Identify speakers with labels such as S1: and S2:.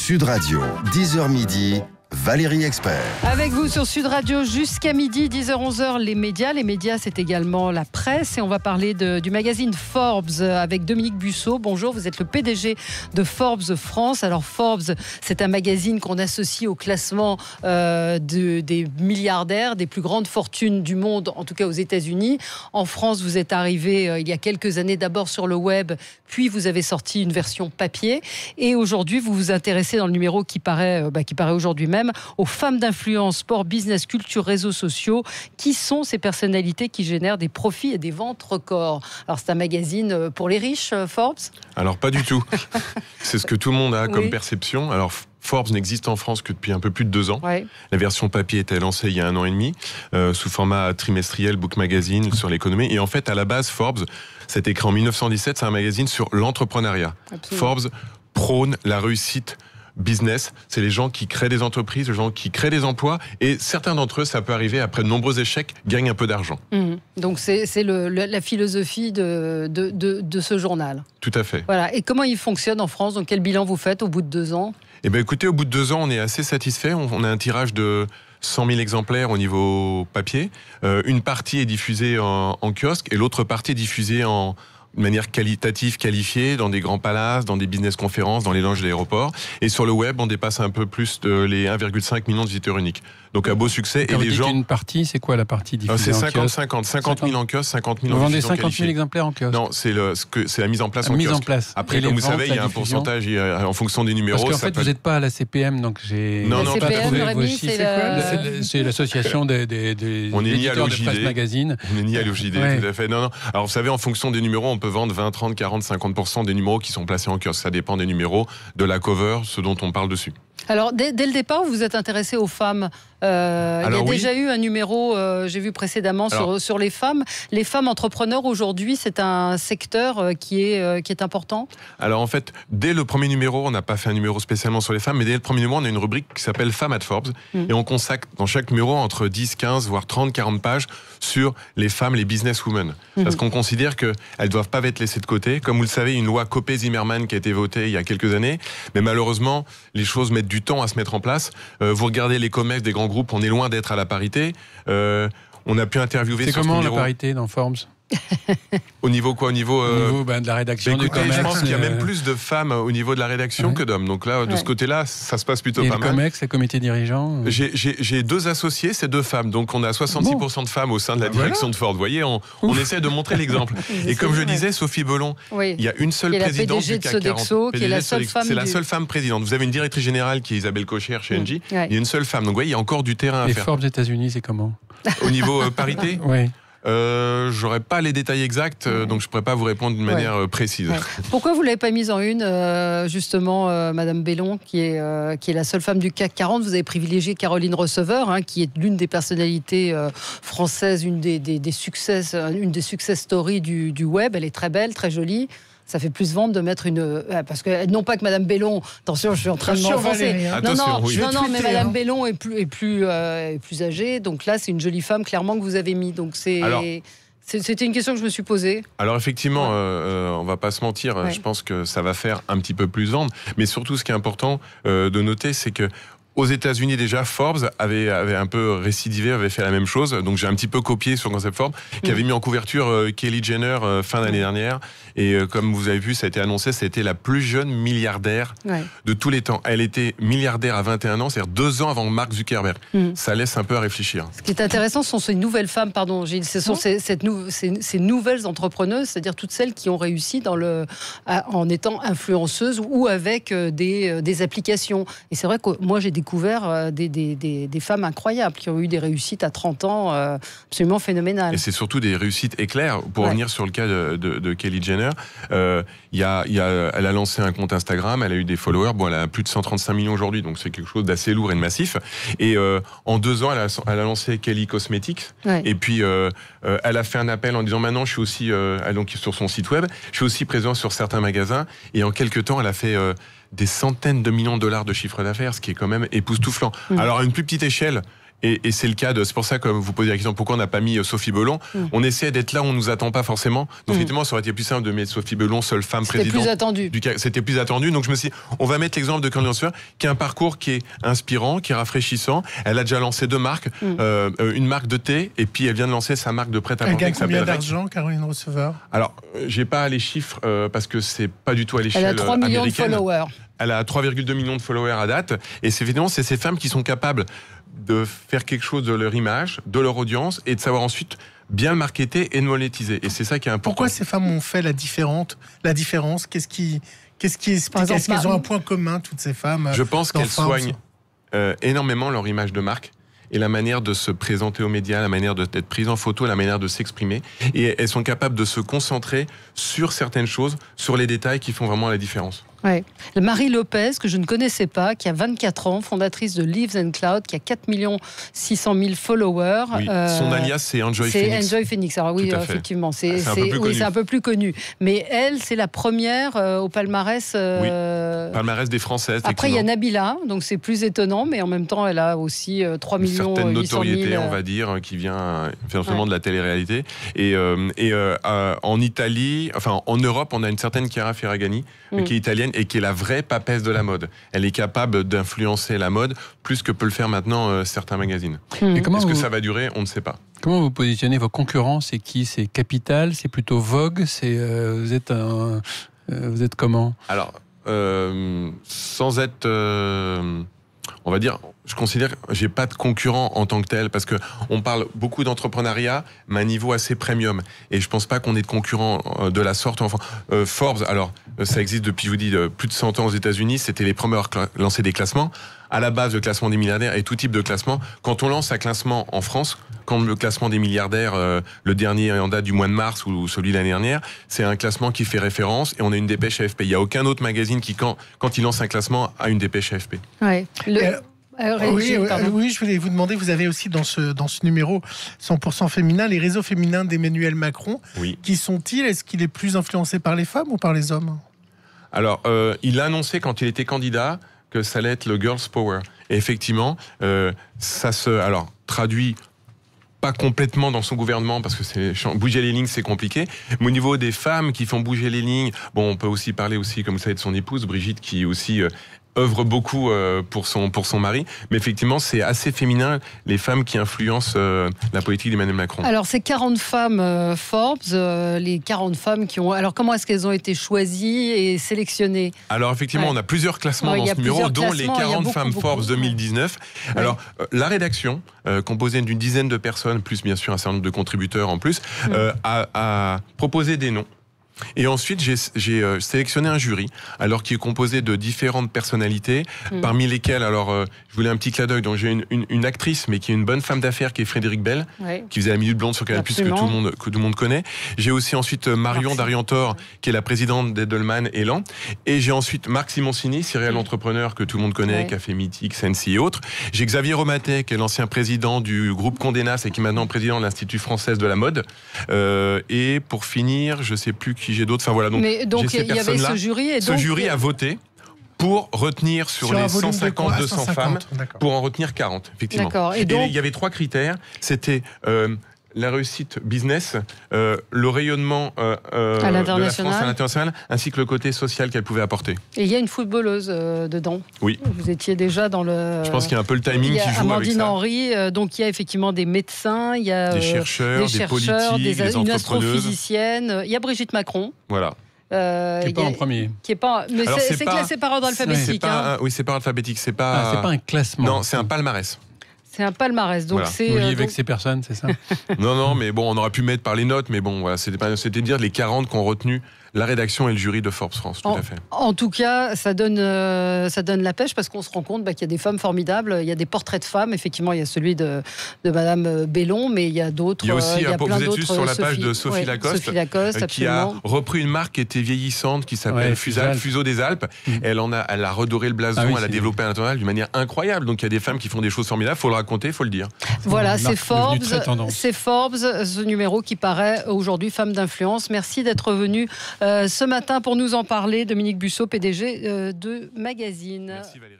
S1: Sud Radio, 10h midi, Valérie Expert.
S2: Avec vous sur Sud Radio jusqu'à midi, 10h-11h, les médias. Les médias, c'est également la presse. Et on va parler du magazine Forbes avec Dominique Busseau. Bonjour, vous êtes le PDG de Forbes France. Alors Forbes, c'est un magazine qu'on associe au classement des milliardaires, des plus grandes fortunes du monde, en tout cas aux États-Unis. En France, vous êtes arrivé il y a quelques années d'abord sur le web, puis vous avez sorti une version papier. Et aujourd'hui, vous vous intéressez dans le numéro qui paraît aujourd'hui même aux femmes d'influence, sport, business, culture, réseaux sociaux. Qui sont ces personnalités qui génèrent des profits et des ventes records? Alors c'est un magazine pour les riches, Forbes? Alors
S3: pas du tout. C'est ce que tout le monde a comme perception. Alors Forbes n'existe en France que depuis un peu plus de 2 ans. Ouais. La version papier était lancée il y a 1 an et demi, sous format trimestriel, book magazine sur l'économie. Et en fait, à la base, Forbes, c'était créé en 1917, c'est un magazine sur l'entrepreneuriat. Absolument. Forbes prône la réussite business, c'est les gens qui créent des entreprises, les gens qui créent des emplois, et certains d'entre eux, ça peut arriver après de nombreux échecs, gagnent un peu d'argent. Donc c'est la philosophie de ce journal. Tout à fait. Voilà. Et comment il fonctionne en France? Donc quel bilan vous faites au bout de 2 ans? Eh bien, écoutez, au bout de 2 ans, on est assez satisfait. On a un tirage de 100 000 exemplaires au niveau papier. Une partie est diffusée en kiosque et l'autre partie est diffusée de manière qualitative, qualifiée, dans des grands palaces, dans des business conférences, dans les lounges de l'aéroport. Et sur le web, on dépasse un peu plus de les 1,5 million de visiteurs uniques. Donc un beau succès.
S4: Quand et les gens. Une partie, c'est quoi la partie diffusée?
S3: C'est 50-50. 50 000 en kiosque, 50 000 en diffusion.
S4: Vous vendez 50 000 exemplaires en kiosque?
S3: Non, c'est la mise en place en kiosque. Après, comme vous savez, il y a un pourcentage en fonction des numéros.
S4: Parce qu'en fait, vous n'êtes pas à la CPM, donc j'ai.
S3: Non,
S4: pas trouvé vos chiffres. C'est l'association des éditeurs de presse magazine.
S3: On est ni à l'OJD, tout à fait. Non. Alors vous savez, en fonction des numéros, on peut vendre 20, 30, 40, 50% des numéros qui sont placés en kiosque. Ça dépend des numéros, de la cover, ce dont on parle dessus. Alors, dès le départ, vous êtes intéressé aux femmes. Il y a déjà eu un numéro, j'ai vu précédemment, sur les femmes. Les femmes entrepreneurs, aujourd'hui, c'est un secteur qui est important. Alors, en fait, dès le premier numéro, on n'a pas fait un numéro spécialement sur les femmes, mais dès le premier numéro, on a une rubrique qui s'appelle Femmes at Forbes. Et on consacre dans chaque numéro entre 10, 15, voire 30, 40 pages sur les femmes, les businesswomen. Parce qu'on considère qu'elles ne doivent pas être laissées de côté. Comme vous le savez, une loi Copé-Zimmermann qui a été votée il y a quelques années. Mais malheureusement, les choses mettent du temps à se mettre en place. Vous regardez les COMEX des grands groupes, on est loin d'être à la parité. On a pu interviewer sur ce numéro. C'est comment la parité dans Forbes? Au niveau quoi? Au niveau de la rédaction du COMEX. Je pense qu'il y a même plus de femmes au niveau de la rédaction que d'hommes. Donc là, de ce côté-là, ça se passe plutôt pas mal. Et le COMEX, le comité dirigeant? J'ai 2 associés, c'est 2 femmes. Donc on a 66% de femmes au sein de la direction de Ford. Vous voyez, on essaie de montrer l'exemple. Et comme je disais, Sophie Bellon, il y a une seule présidente du CAC 40. Qui est la seule femme. C'est la seule femme présidente. Vous avez une directrice générale qui est Isabelle Cocher chez Engie. Il y a une seule femme. Donc vous voyez, il y a encore du terrain à faire. Et Forbes États-Unis, c'est comment? Au niveau parité? Oui. J'aurais pas les détails exacts, donc je pourrais pas vous répondre d'une manière précise. Pourquoi vous l'avez pas mise en une, justement, Madame Bellon, qui est la seule femme du CAC 40? Vous avez privilégié Caroline Receveur, qui est l'une des personnalités françaises, une des success stories du web. Elle est très belle, très jolie. Ça fait plus vendre de mettre une... Parce que, non pas que Madame Bellon... Attention, je suis en train de m'enfoncer. Non, mais Madame Bellon est plus âgée. Donc là, c'est une jolie femme, clairement, que vous avez mis. Donc c'était une question que je me suis posée. Alors effectivement, on va pas se mentir. Je pense que ça va faire un petit peu plus vendre. Mais surtout, ce qui est important de noter, c'est que aux États-Unis déjà, Forbes avait un peu récidivé, avait fait la même chose. Donc j'ai un petit peu copié sur le concept Forbes, qui avait mis en couverture Kylie Jenner fin d'année dernière. Et comme vous avez vu, ça a été annoncé, c'était la plus jeune milliardaire de tous les temps. Elle était milliardaire à 21 ans, c'est-à-dire 2 ans avant Mark Zuckerberg. Ça laisse un peu à réfléchir. Ce qui est intéressant, ce sont ces nouvelles femmes, pardon Gilles, ce sont ces nouvelles entrepreneuses, c'est-à-dire toutes celles qui ont réussi en étant influenceuses ou avec des applications. Et c'est vrai que moi j'ai découvert des femmes incroyables qui ont eu des réussites à 30 ans absolument phénoménales. Et c'est surtout des réussites éclairs. Pour revenir sur le cas de Kylie Jenner, elle a lancé un compte Instagram, elle a eu des followers, elle a plus de 135 millions aujourd'hui, donc c'est quelque chose d'assez lourd et de massif. Et en 2 ans, elle a lancé Kylie Cosmetics. Et puis elle a fait un appel en disant maintenant je suis aussi, donc sur son site web, je suis aussi présent sur certains magasins. Et en quelques temps, elle a fait des centaines de millions de dollars de chiffre d'affaires, ce qui est quand même époustouflant. Alors à une plus petite échelle, Et c'est le cas c'est pour ça que vous posez la question pourquoi on n'a pas mis Sophie Bellon. On essaie d'être là où on nous attend pas forcément. Donc effectivement, ça aurait été plus simple de mettre Sophie Bellon, seule femme présidente.
S2: C'était plus attendu.
S3: C'était plus attendu. Donc je me suis dit, on va mettre l'exemple de Caroline Ransford, qui a un parcours qui est inspirant, qui est rafraîchissant. Elle a déjà lancé 2 marques, une marque de thé, et puis elle vient de lancer sa marque de prêt-à-porter.
S5: Elle gagne combien d'argent, Caroline Ransford?
S3: Alors, j'ai pas les chiffres parce que c'est pas du tout à l'échelle américaine.
S2: Elle a 3 millions de followers.
S3: Elle a 3,2 millions de followers à date. Et c'est ces femmes qui sont capables de faire quelque chose de leur image, de leur audience, et de savoir ensuite bien le marketer et de monétiser. Et c'est ça qui est important.
S5: Pourquoi ces femmes ont fait la différence? Qu'est-ce qui explique? Est-ce qu'elles ont un point commun, toutes ces femmes?
S3: Je pense qu'elles soignent énormément leur image de marque et la manière de se présenter aux médias, la manière d'être prise en photo, la manière de s'exprimer. Et elles sont capables de se concentrer sur certaines choses, sur les détails qui font vraiment la différence.
S2: Ouais. Marie Lopez, que je ne connaissais pas, qui a 24 ans, fondatrice de Leaves and Cloud, qui a 4 600 000 followers.
S3: Oui. Son alias, c'est Enjoy Phoenix.
S2: C'est Enjoy Phoenix. Alors oui, effectivement, c'est un peu plus connu. Mais elle, c'est la première au palmarès.
S3: Palmarès des Françaises.
S2: Après, il y a Nabila, donc c'est plus étonnant, mais en même temps, elle a aussi 3 millions 800 000.
S3: Certaine notoriété, on va dire, qui vient finalement de la télé-réalité. Et en Italie, enfin en Europe, on a une certaine Chiara Ferragni, qui est italienne et qui est la vraie papesse de la mode. Elle est capable d'influencer la mode plus que peut le faire maintenant certains magazines. Est-ce que ça va durer? On ne sait pas.
S4: Comment vous positionnez vos concurrents? C'est qui? C'est Capital? C'est plutôt Vogue? Vous êtes comment?
S3: Alors, sans être... on va dire, je considère que j'ai pas de concurrent en tant que tel parce que on parle beaucoup d'entrepreneuriat, mais à un niveau assez premium. Et je pense pas qu'on ait de concurrents de la sorte. Enfin, Forbes, alors ça existe depuis, je vous dis, plus de 100 ans aux États-Unis. C'était les premiers à lancer des classements. À la base, le classement des milliardaires et tout type de classement. Quand on lance un classement en France, comme le classement des milliardaires, le dernier en date du mois de mars ou celui de l'année dernière, c'est un classement qui fait référence et on a une dépêche AFP. Il n'y a aucun autre magazine qui, quand il lance un classement, a une dépêche AFP.
S2: Ouais.
S5: Oui, je voulais vous demander, vous avez aussi dans ce numéro 100% féminin, les réseaux féminins d'Emmanuel Macron.
S3: Oui.
S5: Qui sont-ils? Est-ce qu'il est plus influencé par les femmes ou par les hommes?
S3: Alors, il a annoncé quand il était candidat que ça allait être le Girls Power. Et effectivement, ça se traduit pas complètement dans son gouvernement parce que bouger les lignes c'est compliqué, mais au niveau des femmes qui font bouger les lignes, bon, on peut aussi parler aussi, comme vous savez, de son épouse Brigitte qui aussi œuvre beaucoup pour son mari, mais effectivement c'est assez féminin les femmes qui influencent la politique d'Emmanuel Macron.
S2: Alors ces 40 femmes Forbes, les 40 femmes qui ont... Alors comment est-ce qu'elles ont été choisies et sélectionnées?
S3: Alors effectivement on a plusieurs classements dans ce numéro, dont les 40 femmes Forbes 2019. Alors la rédaction, composée d'une dizaine de personnes, plus bien sûr un certain nombre de contributeurs en plus, a proposé des noms. Et ensuite, j'ai sélectionné un jury, alors qui est composé de différentes personnalités, parmi lesquelles, je voulais un petit clin d'œil, donc j'ai une actrice, mais qui est une bonne femme d'affaires, qui est Frédéric Bell, qui faisait la Minute Blonde sur Canal+, que tout le monde connaît. J'ai aussi ensuite Marion Darientor, qui est la présidente d'Edelman Elan. Et j'ai ensuite Marc Simoncini, serial entrepreneur que tout le monde connaît, qui a fait Mythique, Sensi et autres. J'ai Xavier Romatet, qui est l'ancien président du groupe Condé Nast et qui est maintenant président de l'Institut français de la mode. Et pour finir, je sais plus qui j'ai d'autres. Enfin voilà, donc il y avait ce jury. Et ce jury a voté pour retenir sur les 150-200 femmes, pour en retenir 40, effectivement. Et il y avait 3 critères. C'était la réussite business, le rayonnement de la France à l'international, ainsi que le côté social qu'elle pouvait apporter.
S2: Et il y a une footballeuse dedans.
S3: Oui.
S2: Vous étiez déjà dans le...
S3: Je pense qu'il y a un peu le timing qui joue avec ça.
S2: Amandine Henry, donc il y a effectivement des médecins, il y a
S3: des chercheurs, des politiques, des entrepreneuses.
S2: Une astrophysicienne, il y a Brigitte Macron.
S3: Voilà.
S4: Qui n'est pas en premier.
S2: Mais c'est classé par ordre alphabétique.
S3: Oui, c'est par ordre alphabétique. C'est
S4: pas un classement.
S3: Non, c'est un palmarès.
S2: C'est un palmarès, donc c'est...
S4: Vous liez avec ces personnes, c'est ça?
S3: Non, mais bon, on aurait pu mettre par les notes, mais bon, voilà, c'était dire les 40 qui ont retenu la rédaction et le jury de Forbes France, tout à fait.
S2: En tout cas, ça donne la pêche parce qu'on se rend compte qu'il y a des femmes formidables, il y a des portraits de femmes, effectivement, il y a celui de Madame Bellon, mais il y a d'autres. Il y a aussi,
S3: vous êtes juste sur la page de Sophie Lacoste, qui a repris une marque qui était vieillissante, qui s'appelle Fuseau des Alpes. Elle a redoré le blason, elle a développé à l'international d'une manière incroyable. Donc il y a des femmes qui font des choses formidables, il faut le raconter, il faut le dire.
S2: Voilà, c'est Forbes, ce numéro qui paraît aujourd'hui Femmes d'influence. Merci d'être venu ce matin pour nous en parler, Dominique Busseau, PDG de Magazine.
S3: Merci Valérie.